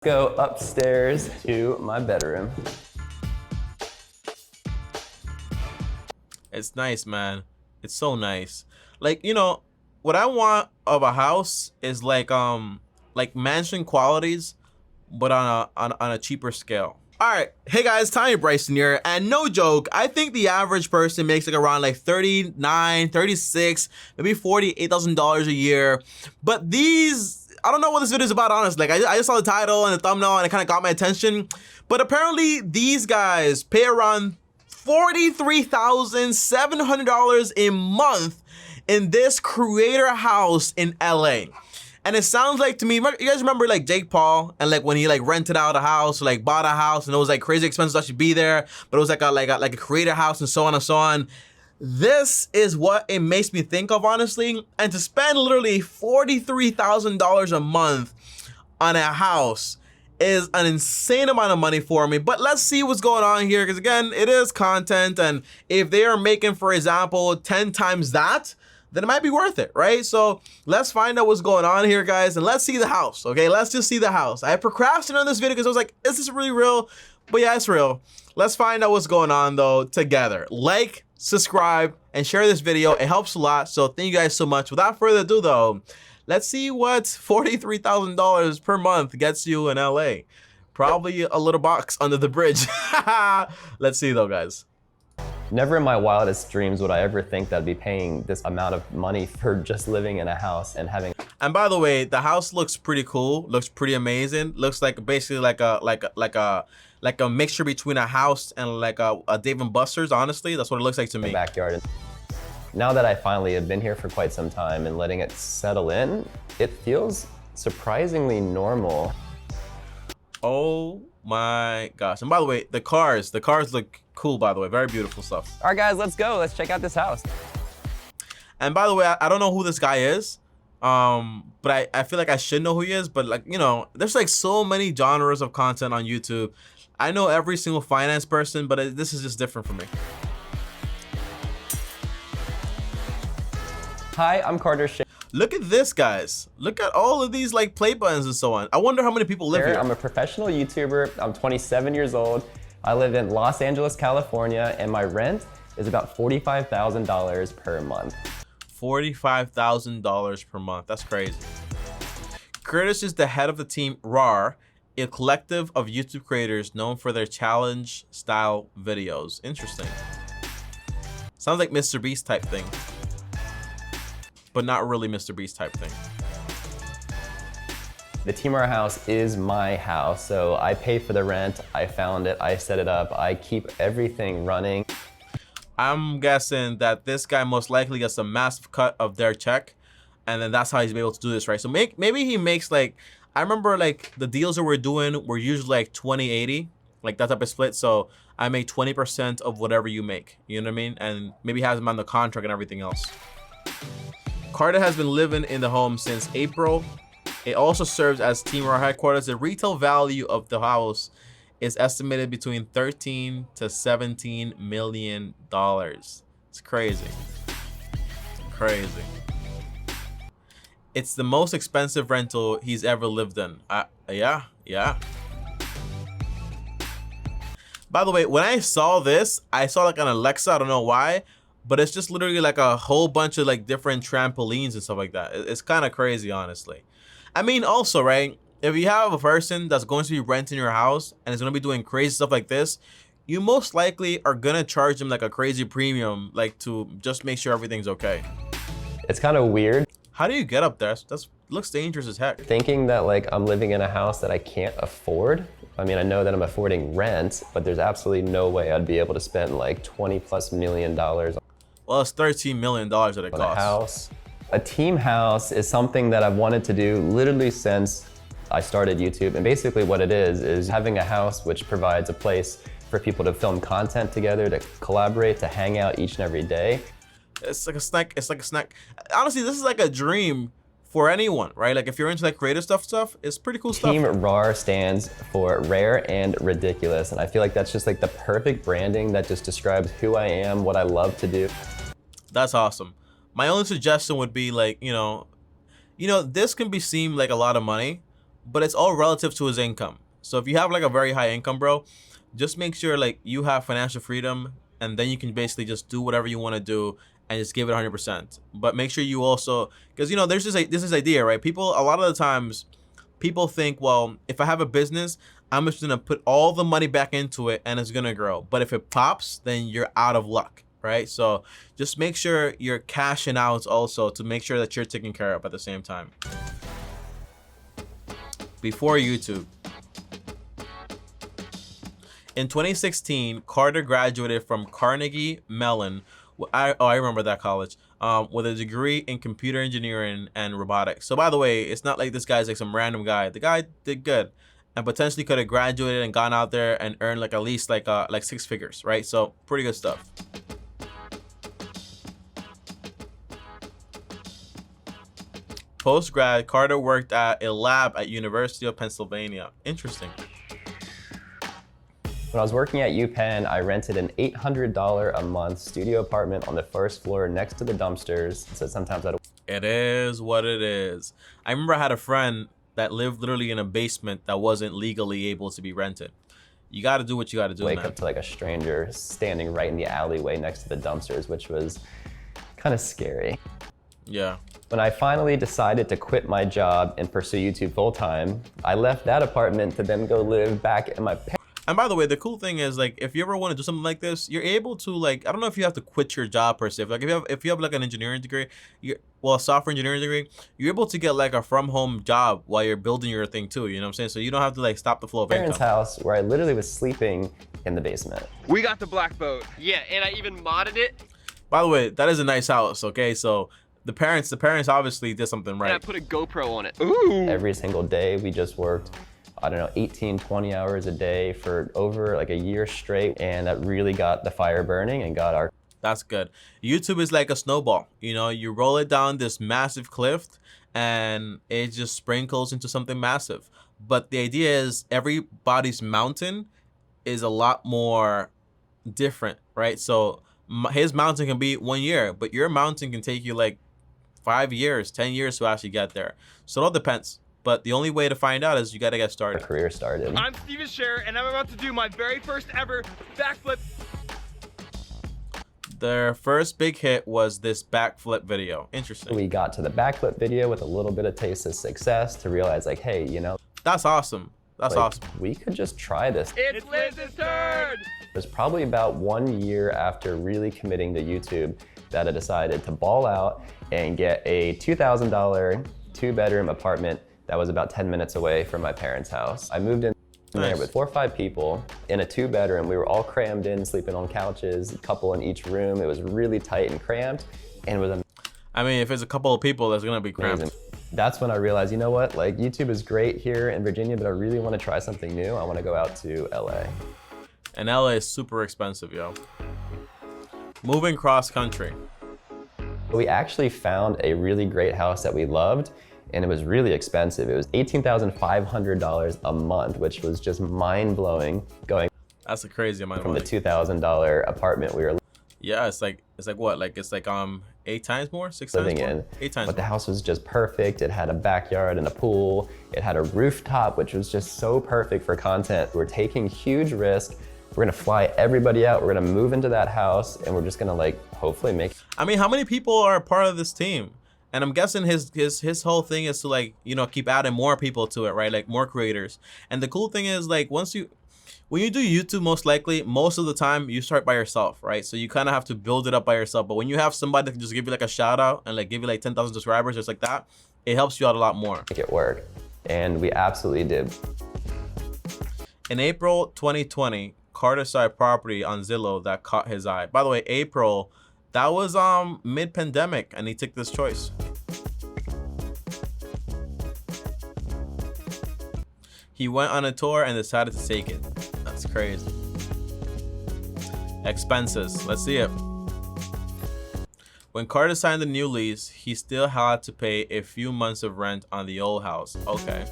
Go upstairs to my bedroom. It's nice, man. It's so nice. Like, you know, what I want of a house is like mansion qualities, but on a cheaper scale. All right, hey guys, Tommy Bryson here, and no joke, I think the average person makes like around like 39, 36, maybe $48,000 a year. But these, I don't know what this video is about, honestly. Like I just saw the title and the thumbnail and it kind of got my attention. But apparently these guys pay around $43,700 a month in this creator house in LA. And it sounds like to me, you guys remember like Jake Paul and like when he like rented out a house or like bought a house and it was like crazy expensive to actually be there, but it was like a creator house and so on and so on. This is what it makes me think of, honestly. And to spend literally $43,000 a month on a house is an insane amount of money for me. But let's see what's going on here, because again, it is content, and if they are making, for example, 10 times that, then it might be worth it, right? So let's find out what's going on here, guys, and let's see the house, okay? Let's just see the house. I procrastinated on this video because I was like, is this really real? But yeah, it's real. Let's find out what's going on, though, together. Like, subscribe, and share this video. It helps a lot, so thank you guys so much. Without further ado, though, let's see what $43,000 per month gets you in LA. Probably a little box under the bridge. Let's see, though, guys. Never in my wildest dreams would I ever think that I'd be paying this amount of money for just living in a house and having. And by the way, the house looks pretty cool. Looks pretty amazing. Looks like basically like a mixture between a house and like a Dave & Buster's. Honestly, that's what it looks like to me. Backyard. Now that I finally have been here for quite some time and letting it settle in, it feels surprisingly normal. Oh my gosh. And by the way, the cars look cool, by the way. Very beautiful stuff. All right, guys, let's go. Let's check out this house. And by the way, I don't know who this guy is, but I feel like I should know who he is. But like, you know, there's like so many genres of content on YouTube. I know every single finance person, but this is just different for me. Hi, I'm Carter Shea. Look at this, guys. Look at all of these like play buttons and so on. I wonder how many people live here. I'm a professional YouTuber. I'm 27 years old. I live in Los Angeles, California, and my rent is about $45,000 per month. $45,000 per month. That's crazy. Curtis is the head of the team RAR, a collective of YouTube creators known for their challenge style videos. Interesting. Sounds like Mr. Beast type thing, but not really Mr. Beast type thing. The Team RAR house is my house, so I pay for the rent, I found it, I set it up, I keep everything running. I'm guessing that this guy most likely gets a massive cut of their check, and then that's how he's able to do this, right? So maybe he makes like, I remember like the deals that we're doing were usually like 20-80, like that type of split. So I make 20% of whatever you make, you know what I mean? And maybe has him on the contract and everything else. Carter has been living in the home since April. It also serves as Team RAR headquarters. The retail value of the house is estimated between $13 to $17 million. It's crazy. Crazy. It's the most expensive rental he's ever lived in. Yeah. By the way, when I saw this, I saw like an Alexa. I don't know why, but it's just literally like a whole bunch of like different trampolines and stuff like that. It's kind of crazy, honestly. I mean, also, right, if you have a person that's going to be renting your house and is going to be doing crazy stuff like this, you most likely are going to charge them like a crazy premium, like to just make sure everything's okay. It's kind of weird. How do you get up there? That looks dangerous as heck. Thinking that like I'm living in a house that I can't afford. I mean, I know that I'm affording rent, but there's absolutely no way I'd be able to spend like $20+ million. Well, it's $13 million that it costs. A house. A team house is something that I've wanted to do literally since I started YouTube. And basically what it is having a house which provides a place for people to film content together, to collaborate, to hang out each and every day. It's like a snack. It's like a snack. Honestly, this is like a dream for anyone, right? Like if you're into like creative stuff, it's pretty cool stuff. Team RAR stands for Rare and Ridiculous. And I feel like that's just like the perfect branding that just describes who I am, what I love to do. That's awesome. My only suggestion would be like, you know, this can be seem like a lot of money, but it's all relative to his income. So if you have like a very high income, bro, just make sure like you have financial freedom, and then you can basically just do whatever you want to do and just give it 100%. But make sure you also, because you know, there's this idea, right? People, a lot of the times, people think, well, if I have a business, I'm just gonna put all the money back into it and it's gonna grow. But if it pops, then you're out of luck, right? So just make sure you're cashing out also to make sure that you're taken care of at the same time. Before YouTube. In 2016, Carter graduated from Carnegie Mellon. I remember that college. With a degree in computer engineering and robotics. So by the way, it's not like this guy's like some random guy. The guy did good, and potentially could have graduated and gone out there and earned like at least like 6 figures, right? So pretty good stuff. Post-grad, Carter worked at a lab at University of Pennsylvania. Interesting. When I was working at UPenn, I rented an $800 a month studio apartment on the first floor next to the dumpsters. So sometimes I'd... It is what it is. I remember I had a friend that lived literally in a basement that wasn't legally able to be rented. You got to do what you got to do, wake man. up to like a stranger standing right in the alleyway next to the dumpsters, which was kind of scary. Yeah. When I finally decided to quit my job and pursue YouTube full time, I left that apartment to then go live back in my parents'. And by the way, the cool thing is, like, if you ever want to do something like this, you're able to, like, I don't know if you have to quit your job per se. Like, if you have like an engineering degree, a software engineering degree, you're able to get like a from home job while you're building your thing too. You know what I'm saying? So you don't have to like stop the flow of income. Parents' house where I literally was sleeping in the basement. We got the black boat. Yeah, and I even modded it. By the way, that is a nice house. Okay, so the parents obviously did something right. And I put a GoPro on it. Ooh. Every single day we just worked, I don't know, 18, 20 hours a day for over like a year straight. And that really got the fire burning and got our... That's good. YouTube is like a snowball. You know, you roll it down this massive cliff and it just sprinkles into something massive. But the idea is everybody's mountain is a lot more different, right? So his mountain can be 1 year, but your mountain can take you like 5 years, 10 years to actually get there. So it all depends. But the only way to find out is you got to get started. Career started. I'm Steven Scherer, and I'm about to do my very first ever backflip. Their first big hit was this backflip video. Interesting. We got to the backflip video with a little bit of taste of success to realize like, hey, you know, that's awesome. That's like, awesome. We could just try this. It's Liz's turn. It was probably about 1 year after really committing to YouTube that I decided to ball out and get a $2,000 2-bedroom apartment that was about 10 minutes away from my parents' house. I moved in there with 4 or 5 people in a 2-bedroom. We were all crammed in, sleeping on couches, a couple in each room. It was really tight and cramped, and it was amazing. I mean, if it's a couple of people, that's gonna be cramped. That's when I realized, you know what, like YouTube is great here in Virginia, but I really want to try something new. I want to go out to LA. And LA is super expensive, yo. Moving cross country. We actually found a really great house that we loved, and it was really expensive. It was $18,500 a month, which was just mind-blowing, going That's a crazy amount of from money. the $2,000 apartment we were Yeah, it's like what? It's like 8 times more, 6 living times more? in. 8 times But the more. house was just perfect. It had a backyard and a pool. It had a rooftop, which was just so perfect for content. We're taking huge risk. We're gonna fly everybody out. We're gonna move into that house, and we're just gonna like hopefully make. I mean, how many people are a part of this team? And I'm guessing his whole thing is to like, you know, keep adding more people to it, right? Like more creators. And the cool thing is like when you do YouTube, most of the time you start by yourself, right? So you kind of have to build it up by yourself. But when you have somebody that can just give you like a shout out and like give you like 10,000 subscribers, just like that, it helps you out a lot more. Make it work, and we absolutely did. In April 2020, Carter saw a property on Zillow that caught his eye. By the way, April, that was mid-pandemic, and he took this choice. He went on a tour and decided to take it. That's crazy. Expenses, let's see it. When Carter signed the new lease, he still had to pay a few months of rent on the old house. Okay.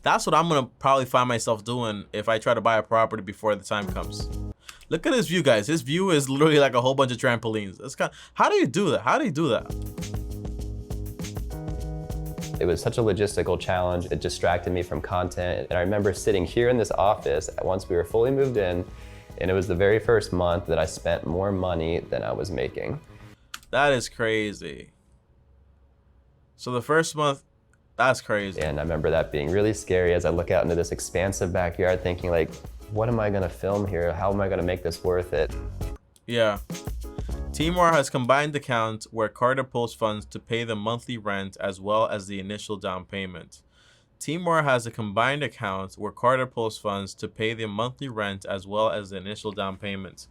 That's what I'm gonna probably find myself doing if I try to buy a property before the time comes. Look at his view, guys. His view is literally like a whole bunch of trampolines. It's how do you do that? How do you do that? It was such a logistical challenge. It distracted me from content. And I remember sitting here in this office once we were fully moved in, and it was the very first month that I spent more money than I was making. That is crazy. So the first month, that's crazy. And I remember that being really scary as I look out into this expansive backyard thinking like, what am I gonna film here? How am I gonna make this worth it? Yeah. Timur has combined accounts where Carter pulls funds to pay the monthly rent as well as the initial down payment. Timur has a combined account where Carter pulls funds to pay the monthly rent as well as the initial down payment.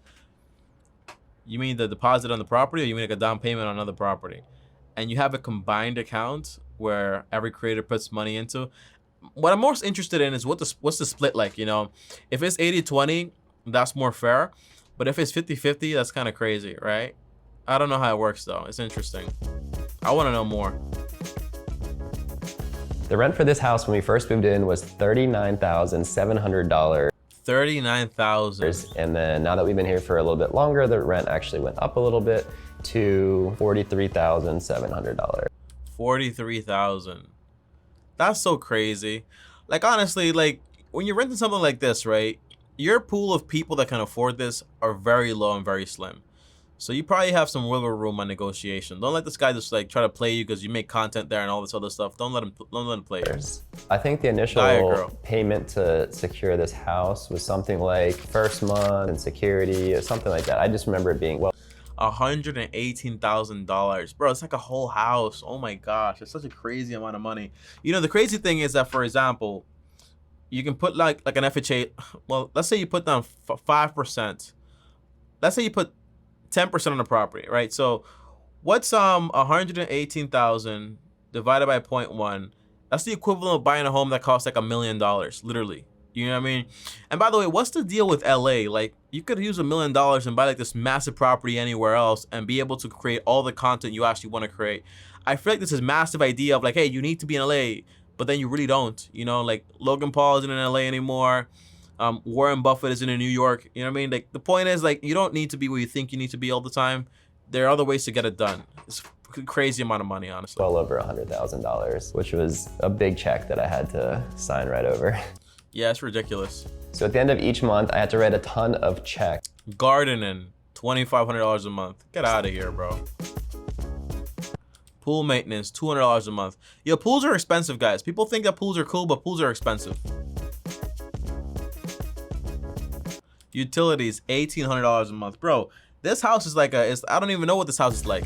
You mean the deposit on the property, or you mean like a down payment on another property? And you have a combined account where every creator puts money into. What I'm most interested in is what's the split like, you know? If it's 80-20, that's more fair. But if it's 50-50, that's kind of crazy, right? I don't know how it works though. It's interesting. I want to know more. The rent for this house when we first moved in was $39,700. $39,000. And then now that we've been here for a little bit longer, the rent actually went up a little bit to $43,700. $43,000. That's so crazy. Like honestly, like when you're renting something like this, right? Your pool of people that can afford this are very low and very slim. So you probably have some wiggle room on negotiation. Don't let this guy just like try to play you because you make content there and all this other stuff. Don't let him play you. I think the initial payment to secure this house was something like first month and security or something like that. I just remember it being, well, $118,000, bro. It's like a whole house. Oh my gosh, it's such a crazy amount of money. You know, the crazy thing is that, for example, you can put like an FHA. Well, let's say you put down 5%. Let's say you put 10% on the property, right? So what's 118,000 divided by 0.1? That's the equivalent of buying a home that costs like $1 million, literally. You know what I mean? And by the way, what's the deal with LA? Like, you could use $1 million and buy like this massive property anywhere else and be able to create all the content you actually want to create. I feel like this is massive idea of like, hey, you need to be in LA, but then you really don't. You know, like Logan Paul isn't in LA anymore. Warren Buffett isn't in New York. You know what I mean? Like, the point is, like, you don't need to be where you think you need to be all the time. There are other ways to get it done. It's a crazy amount of money, honestly. Well over $100,000, which was a big check that I had to sign right over. Yeah, it's ridiculous. So at the end of each month, I had to write a ton of checks. Gardening, $2,500 a month. Get out of here, bro. Pool maintenance, $200 a month. Yo, pools are expensive, guys. People think that pools are cool, but pools are expensive. Utilities, $1,800 a month. Bro, this house is like I don't even know what this house is like.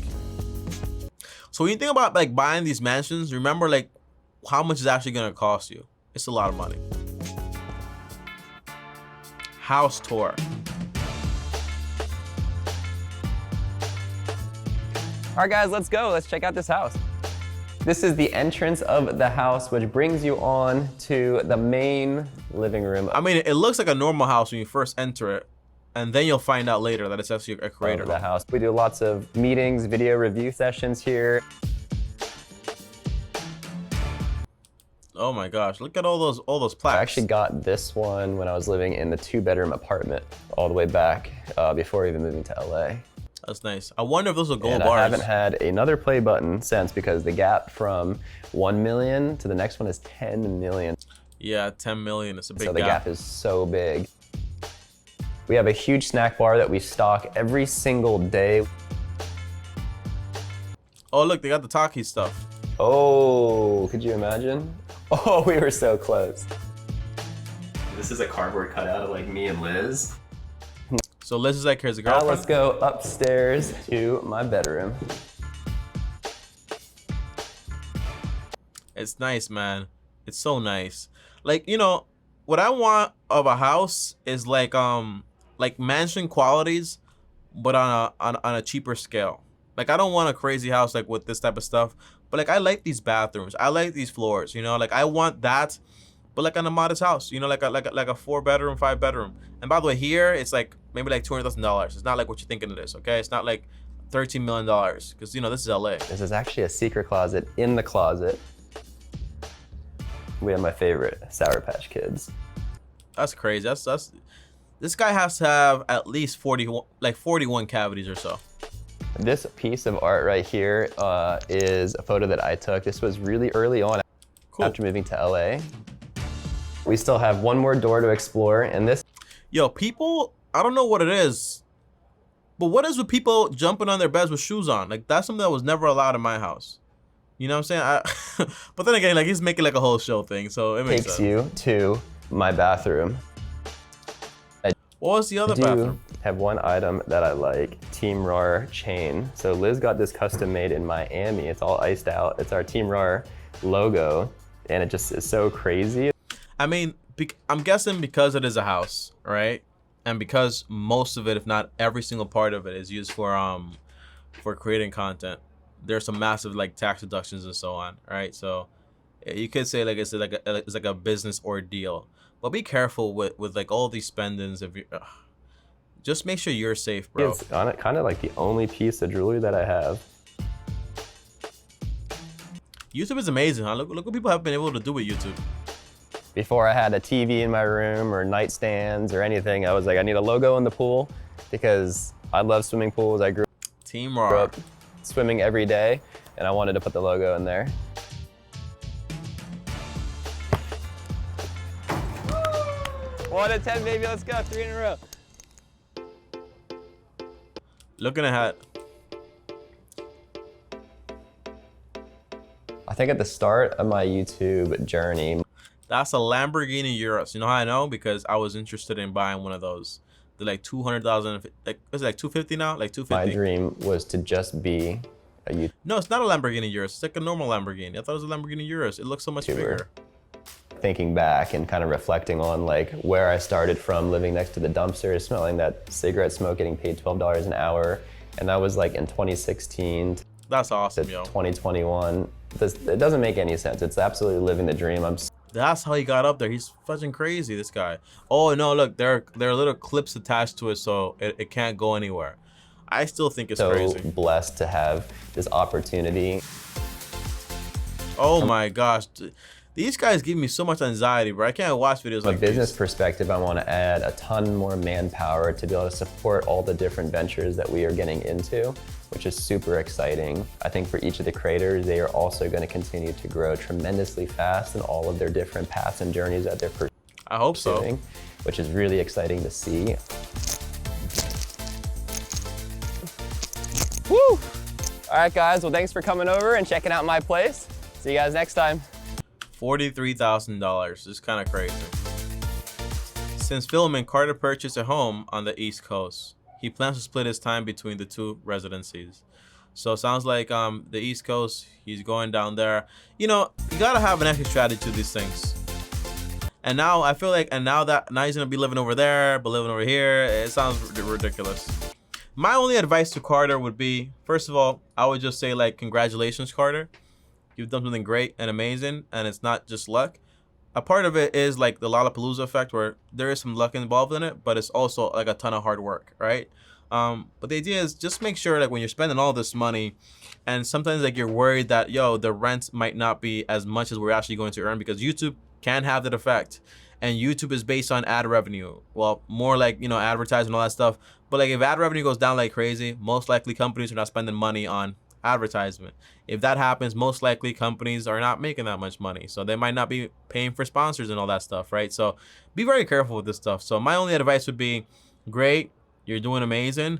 So when you think about like buying these mansions, remember like how much it's actually gonna cost you. It's a lot of money. House tour. All right, guys, let's go. Let's check out this house. This is the entrance of the house, which brings you on to the main living room. I mean, it looks like a normal house when you first enter it, and then you'll find out later that it's actually a creator of the house. We do lots of meetings, video review sessions here. Oh my gosh, look at all those plaques. I actually got this one when I was living in the 2-bedroom apartment all the way back before even moving to LA. That's nice. I wonder if those are gold and bars. I haven't had another play button since because the gap from 1 million to the next one is 10 million. Yeah, 10 million. It's a big gap. So the gap is so big. We have a huge snack bar that we stock every single day. Oh, look, they got the Taki stuff. Oh, could you imagine? Oh, we were so close. This is a cardboard cutout of like me and Liz. So Liz is like, here's a Now girlfriend. let's go upstairs to my bedroom. It's nice, man. It's so nice. Like, you know, what I want of a house is like mansion qualities, but on a cheaper scale. Like, I don't want a crazy house like with this type of stuff, but like I like these bathrooms. I like these floors, you know, like I want that, but like on a modest house, you know, like a 4-bedroom, 5-bedroom. And by the way, here it's like maybe like $200,000. It's not like what you're thinking it is, okay? It's not like $13 million because, you know, this is LA. This is actually a secret closet in the closet. We have my favorite Sour Patch Kids. That's crazy. This guy has to have at least 41 cavities or so. This piece of art right here is a photo that I took. This was really early on after moving to LA. We still have one more door to explore, and this. Yo, people, I don't know what it is, but what is with people jumping on their beds with shoes on? Like, that's something that was never allowed in my house. You know what I'm saying? But then again, like, he's making like a whole show thing, so it makes sense. Takes you to my bathroom. What was the other bathroom? Have one item that I like, Team RAR chain. So Liz got this custom made in Miami. It's all iced out. It's our Team RAR logo, and it just is so crazy. I mean, I'm guessing because it is a house, right? And because most of it, if not every single part of it, is used for creating content, there's some massive like tax deductions and so on, right? So you could say like it's like a business ordeal. But be careful with like all these spendings. If you just make sure you're safe, bro. It's on it, kind of like the only piece of jewelry that I have. YouTube is amazing, huh? Look what people have been able to do with YouTube. Before I had a TV in my room or nightstands or anything, I was like, I need a logo in the pool because I love swimming pools. I grew Team RAR. up swimming every day, and I wanted to put the logo in there. 1 to 10, baby, let's go, 3 in a row. Looking ahead. I think at the start of my YouTube journey, That's a Lamborghini Urus. You know how I know? Because I was interested in buying one of those. They're like 200,000. Like, is it like 250 now? Like 250. my dream was to just be a YouTuber. No, it's not a Lamborghini Urus. It's like a normal Lamborghini. I thought it was a Lamborghini Urus. It looks so much bigger. Thinking back and kind of reflecting on like where I started from, living next to the dumpster, smelling that cigarette smoke, getting paid $12 an hour. And that was like in 2016 That's awesome, to yo. 2021. It doesn't make any sense. It's absolutely living the dream. That's how he got up there. He's fucking crazy, this guy. Oh no, look, there are little clips attached to it, so it can't go anywhere. I still think it's so crazy. blessed to have this opportunity. Oh my gosh. These guys give me so much anxiety, bro. I can't watch videos From a like business these. perspective, I want to add a ton more manpower to be able to support all the different ventures that we are getting into, which is super exciting. I think for each of the creators, they are also going to continue to grow tremendously fast in all of their different paths and journeys that they're pursuing. I hope so. Which is really exciting to see. Woo! All right, guys. Well, thanks for coming over and checking out my place. See you guys next time. $43,000. It's kind of crazy. Since filming, Carter purchased a home on the East Coast. He plans to split his time between the two residencies. So it sounds like the East Coast, he's going down there. You know, you gotta have an exit strategy to these things. And now I feel like, now he's gonna be living over there, but living over here, it sounds ridiculous. My only advice to Carter would be, first of all, I would just say like, congratulations, Carter. You've done something great and amazing, and it's not just luck. A part of it is like the Lollapalooza effect, where there is some luck involved in it, but it's also like a ton of hard work, right? But the idea is just make sure like when you're spending all this money, and sometimes like you're worried that, yo, the rent might not be as much as we're actually going to earn, because YouTube can have that effect. And YouTube is based on ad revenue. Well, more like, you know, advertising and all that stuff. But like if ad revenue goes down like crazy, most likely companies are not spending money on advertisement. If that happens, most likely companies are not making that much money, so they might not be paying for sponsors and all that stuff, right? So be very careful with this stuff. So my only advice would be, great, you're doing amazing,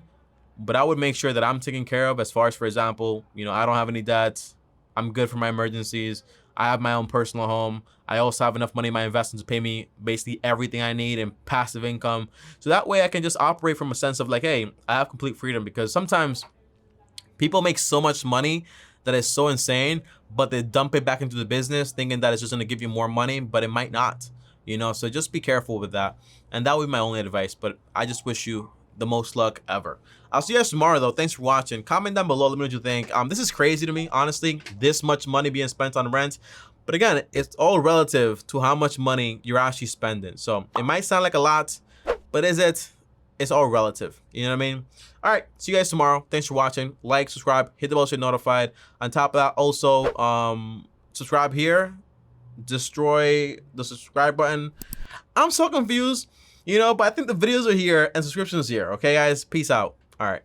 but I would make sure that I'm taken care of as far as, for example, you know, I don't have any debts, I'm good for my emergencies, I have my own personal home, I also have enough money in my investments to pay me basically everything I need in passive income, so that way I can just operate from a sense of like, hey, I have complete freedom. Because sometimes people make so much money that is so insane, but they dump it back into the business thinking that it's just gonna give you more money, but it might not, you know? So just be careful with that. And that would be my only advice, but I just wish you the most luck ever. I'll see you guys tomorrow though. Thanks for watching. Comment down below, let me know what you think. This is crazy to me, honestly, this much money being spent on rent. But again, it's all relative to how much money you're actually spending. So it might sound like a lot, but is it? It's all relative. You know what I mean? All right, see you guys tomorrow. Thanks for watching. Like, subscribe, hit the bell so you're notified. On top of that, also subscribe here. Destroy the subscribe button. I'm so confused, you know, but I think the videos are here and subscriptions here. Okay, guys? Peace out. All right.